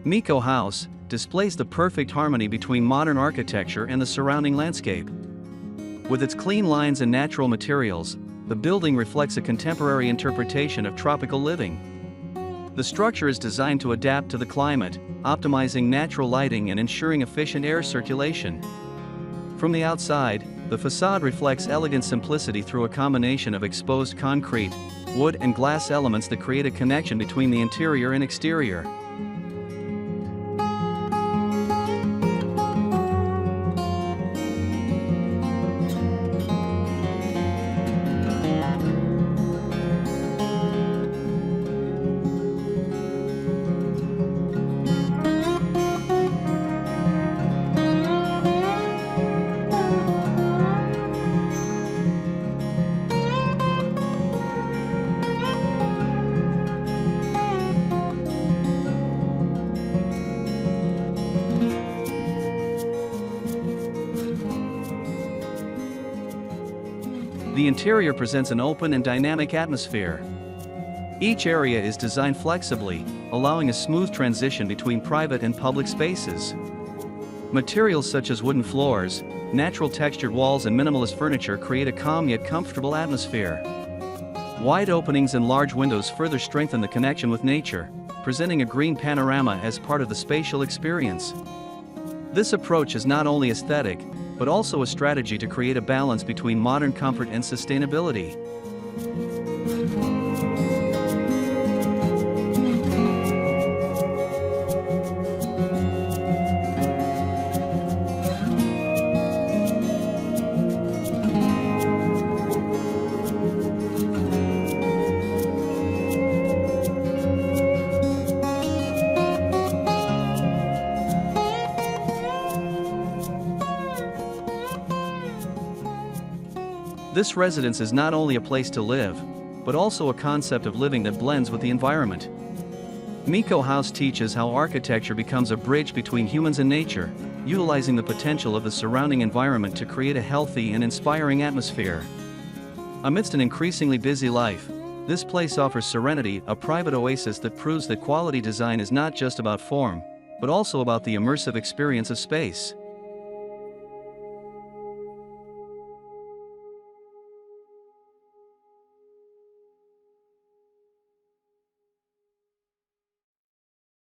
Meco House displays the perfect harmony between modern architecture and the surrounding landscape. With its clean lines and natural materials, the building reflects a contemporary interpretation of tropical living. The structure is designed to adapt to the climate, optimizing natural lighting and ensuring efficient air circulation. From the outside, the facade reflects elegant simplicity through a combination of exposed concrete, wood and glass elements that create a connection between the interior and exterior. The interior presents an open and dynamic atmosphere. Each area is designed flexibly, allowing a smooth transition between private and public spaces. Materials such as wooden floors, natural textured walls and minimalist furniture create a calm yet comfortable atmosphere. Wide openings and large windows further strengthen the connection with nature, presenting a green panorama as part of the spatial experience. This approach is not only aesthetic, but also a strategy to create a balance between modern comfort and sustainability. This residence is not only a place to live, but also a concept of living that blends with the environment. Meco House teaches how architecture becomes a bridge between humans and nature, utilizing the potential of the surrounding environment to create a healthy and inspiring atmosphere. Amidst an increasingly busy life, this place offers serenity, a private oasis that proves that quality design is not just about form, but also about the immersive experience of space.